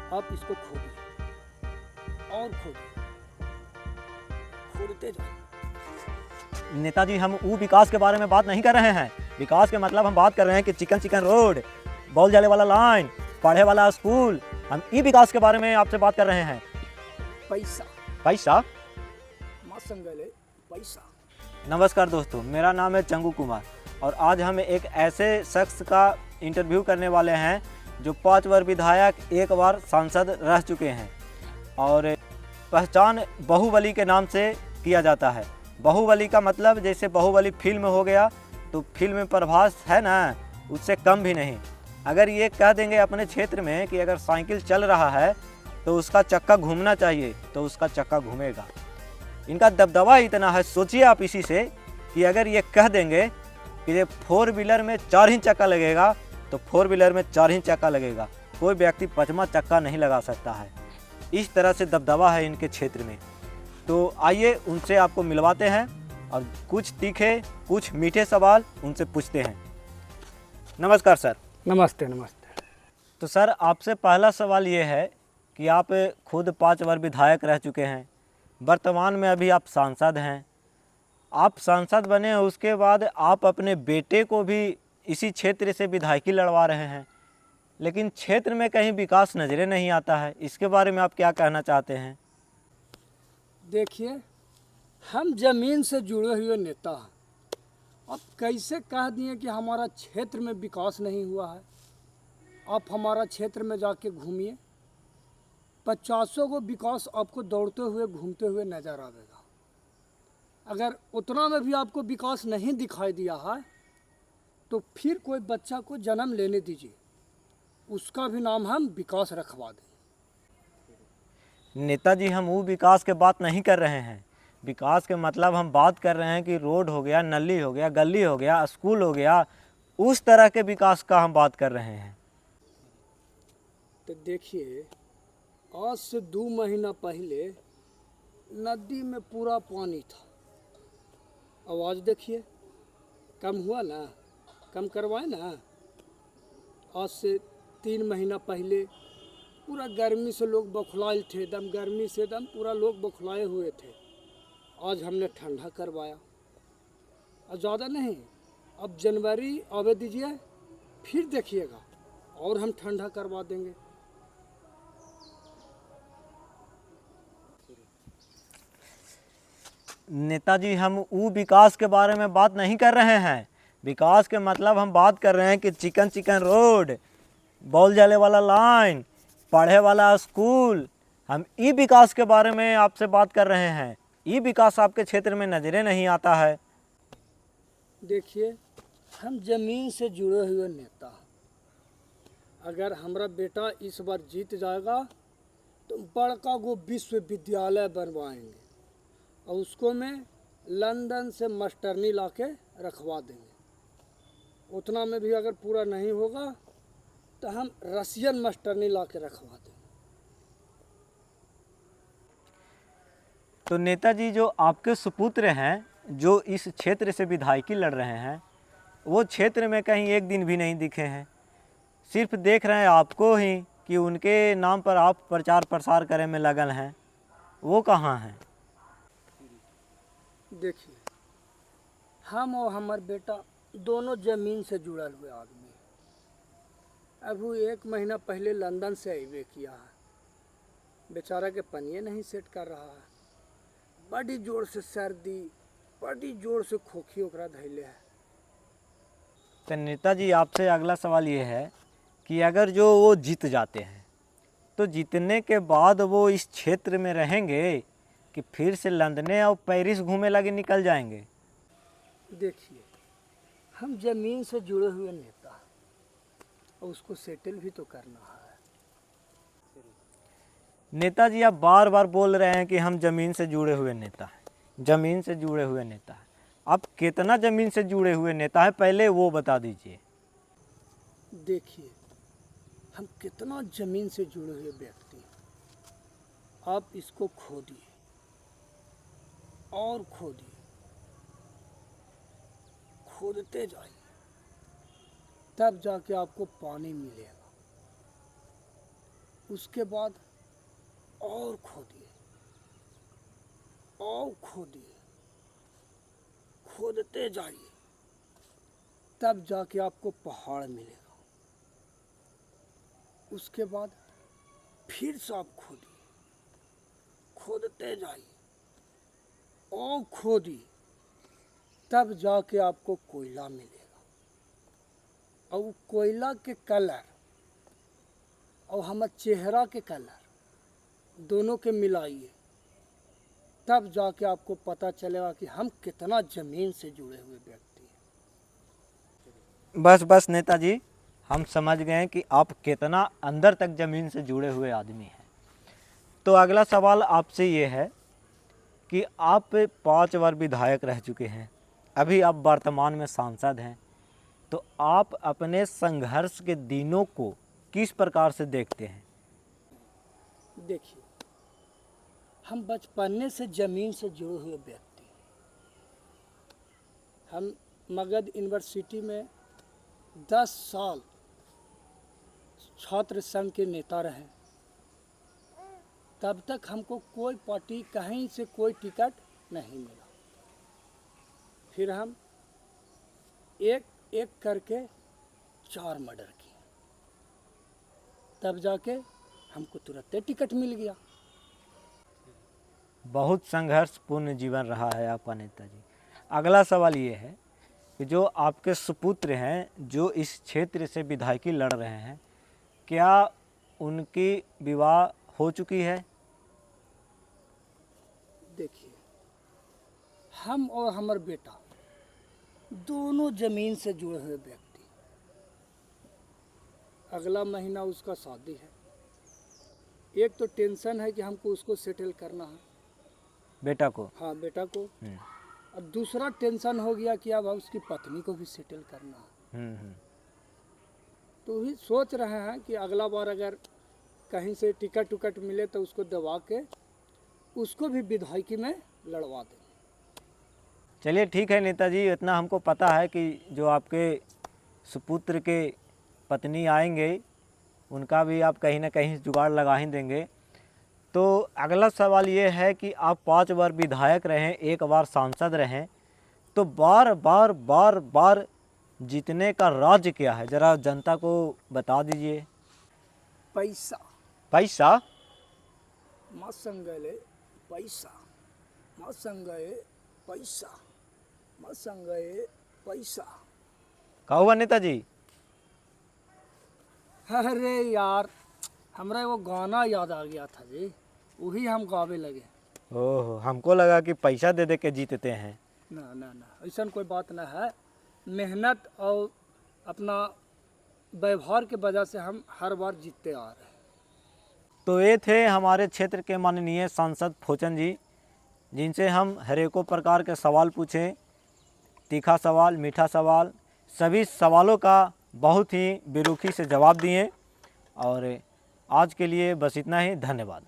आप इसको खोदिए और खोदिए, खोदते जाइए। नेताजी, हम वो विकास के बारे में बात नहीं कर रहे हैं। विकास के मतलब हम बात कर रहे हैं कि चिकन चिकन रोड, बॉल जाले वाला लाइन, पढ़े वाला स्कूल। हम ई विकास के बारे में आपसे बात कर रहे हैं। पैसा पैसा? माँ संगले पैसा। नमस्कार दोस्तों, मेरा नाम है चंगू कुमार और आज हम एक ऐसे शख्स का इंटरव्यू करने वाले हैं जो 5 बार विधायक, 1 बार सांसद रह चुके हैं और पहचान बाहुबली के नाम से किया जाता है। बाहुबली का मतलब जैसे बाहुबली फिल्म हो गया तो फिल्म में प्रभास है ना, उससे कम भी नहीं। अगर ये कह देंगे अपने क्षेत्र में कि अगर साइकिल चल रहा है तो उसका चक्का घूमना चाहिए तो उसका चक्का घूमेगा। इनका दबदबा इतना है, सोचिए आप इसी से कि अगर ये कह देंगे कि ये 4 व्हीलर में 4 ही चक्का लगेगा तो 4 व्हीलर में 4 ही चक्का लगेगा, कोई व्यक्ति 5वां चक्का नहीं लगा सकता है। इस तरह से दबदबा है इनके क्षेत्र में। तो आइए उनसे आपको मिलवाते हैं और कुछ तीखे कुछ मीठे सवाल उनसे पूछते हैं। नमस्कार सर। नमस्ते नमस्ते। तो सर, आपसे पहला सवाल ये है कि आप खुद 5 बार विधायक रह चुके हैं, वर्तमान में अभी आप सांसद हैं। आप सांसद बने, उसके बाद आप अपने बेटे को भी इसी क्षेत्र से विधायकी लड़वा रहे हैं, लेकिन क्षेत्र में कहीं विकास नज़रें नहीं आता है। इसके बारे में आप क्या कहना चाहते हैं? देखिए, हम जमीन से जुड़े हुए नेता हैं। अब कैसे कह दिए कि हमारा क्षेत्र में विकास नहीं हुआ है? आप हमारा क्षेत्र में जाके घूमिए, 50 को विकास आपको दौड़ते हुए घूमते हुए नजर आएगा। अगर उतना में भी आपको विकास नहीं दिखाई दिया है तो फिर कोई बच्चा को जन्म लेने दीजिए, उसका भी नाम हम विकास रखवा दें। नेताजी, हम वो विकास के बात नहीं कर रहे हैं। विकास के मतलब हम बात कर रहे हैं कि रोड हो गया, नली हो गया, गली हो गया, स्कूल हो गया, उस तरह के विकास का हम बात कर रहे हैं। तो देखिए, आज से 2 महीना पहले नदी में पूरा पानी था। आवाज़ देखिए, कम हुआ ना, कम करवाए ना। आज से 3 महीना पहले पूरा गर्मी से लोग बौखलाए थे, दम गर्मी से दम पूरा लोग बौखलाए हुए थे। आज हमने ठंडा करवाया, और ज़्यादा नहीं, अब जनवरी आवे दीजिए, फिर देखिएगा और हम ठंडा करवा देंगे। नेताजी, हम वो विकास के बारे में बात नहीं कर रहे हैं। विकास के मतलब हम बात कर रहे हैं कि चिकन चिकन रोड, बॉल जाले वाला लाइन, पढ़े वाला स्कूल। हम ई विकास के बारे में आपसे बात कर रहे हैं। ई विकास आपके क्षेत्र में नज़रें नहीं आता है। देखिए, हम जमीन से जुड़े हुए नेता हैं। अगर हमारा बेटा इस बार जीत जाएगा तो बड़का वो विश्वविद्यालय बनवाएंगे और उसको में लंदन से मास्टरनी लाके रखवा देंगे। उतना में भी अगर पूरा नहीं होगा तो हम रसियन मास्टरनी लाके रखवा देंगे। तो नेताजी, जो आपके सुपुत्र हैं जो इस क्षेत्र से विधायकी लड़ रहे हैं, वो क्षेत्र में कहीं एक दिन भी नहीं दिखे हैं। सिर्फ देख रहे हैं आपको ही कि उनके नाम पर आप प्रचार प्रसार करने में लगन हैं। वो कहाँ हैं? देखिए, हम और हमार बेटा दोनों जमीन से जुड़ल हुए आदमी हैं। अभी 1 महीना पहले लंदन से अबे किया है। बेचारा के पनिये नहीं सेट कर रहा है, बड़ी जोर से सर्दी, बड़ी जोर से खोखी ओकरा धैले है। तो नेताजी, आपसे अगला सवाल ये है कि अगर जो वो जीत जाते हैं तो जीतने के बाद वो इस क्षेत्र में रहेंगे कि फिर से लंदन और पेरिस घूमे लगे निकल जाएंगे? देखिए, हम जमीन से जुड़े हुए नेता हैं और उसको सेटल भी तो करना है। नेताजी, आप बार बार बोल रहे हैं कि हम ज़मीन से जुड़े हुए नेता हैं, ज़मीन से जुड़े हुए नेता हैं। आप कितना ज़मीन से जुड़े हुए नेता हैं, पहले वो बता दीजिए। देखिए, हम कितना जमीन से जुड़े हुए व्यक्ति हैं। आप इसको खोदिए और खोदिए, खोदते जाइए, तब जाके आपको पानी मिलेगा। उसके बाद और खोदिए और खोदिए, खोदते जाइए, तब जाके आपको पहाड़ मिलेगा। उसके बाद फिर से आप खोदिए, खोदते जाइए और खोदिए, तब जाके आपको कोयला मिलेगा। और वो कोयला के कलर और हमारे चेहरा के कलर दोनों के मिलाइए, तब जाके आपको पता चलेगा कि हम कितना ज़मीन से जुड़े हुए व्यक्ति हैं। बस बस नेताजी, हम समझ गए कि आप कितना अंदर तक ज़मीन से जुड़े हुए आदमी हैं। तो अगला सवाल आपसे ये है कि आप 5 बार विधायक रह चुके हैं, अभी आप वर्तमान में सांसद हैं, तो आप अपने संघर्ष के दिनों को किस प्रकार से देखते हैं? देखिए, हम बचपने से ज़मीन से जुड़े हुए व्यक्ति हैं। हम मगध यूनिवर्सिटी में 10 साल छात्र संघ के नेता रहे। तब तक हमको कोई पार्टी कहीं से कोई टिकट नहीं मिला। फिर हम एक एक करके 4 मर्डर किए, तब जाके हमको तुरंत टिकट मिल गया। बहुत संघर्षपूर्ण जीवन रहा है आपका नेताजी। अगला सवाल ये है कि जो आपके सुपुत्र हैं, जो इस क्षेत्र से विधायकी लड़ रहे हैं, क्या उनकी विवाह हो चुकी है? देखिए, हम और हमारा बेटा दोनों ज़मीन से जुड़े हुए व्यक्ति। अगला महीना उसका शादी है। एक तो टेंशन है कि हमको उसको सेटल करना है, बेटा को? हाँ, बेटा को। और दूसरा टेंशन हो गया कि अब उसकी पत्नी को भी सेटल करना है। तो ही सोच रहे हैं कि अगला बार अगर कहीं से टिकट उकट मिले तो उसको दबा के उसको भी विधायकी में लड़वा दें। चलिए ठीक है नेताजी, इतना हमको पता है कि जो आपके सुपुत्र के पत्नी आएंगे उनका भी आप कहीं ना कहीं जुगाड़ लगा ही देंगे। तो अगला सवाल ये है कि आप 5 बार विधायक रहें, 1 बार सांसद रहें, तो बार बार बार बार जीतने का राज क्या है, ज़रा जनता को बता दीजिए। पैसा। पैसा? माँ संगले पैसा, माँ संगए पैसा, माँ संगए पैसा। कहा हुआ नेताजी? अरे यार, हमरा वो गाना याद आ गया था जी, वही हम गावे लगे। ओह, हमको लगा कि पैसा दे दे के जीतते हैं। ना ना ना, ऐसा कोई बात ना है। मेहनत और अपना व्यवहार के वजह से हम हर बार जीतते आ रहे हैं। तो ये थे हमारे क्षेत्र के माननीय सांसद फोचन जी, जिनसे हम हर एक प्रकार के सवाल पूछे, तीखा सवाल, मीठा सवाल, सभी सवालों का बहुत ही बेरुखी से जवाब दिए। और आज के लिए बस इतना ही, धन्यवाद।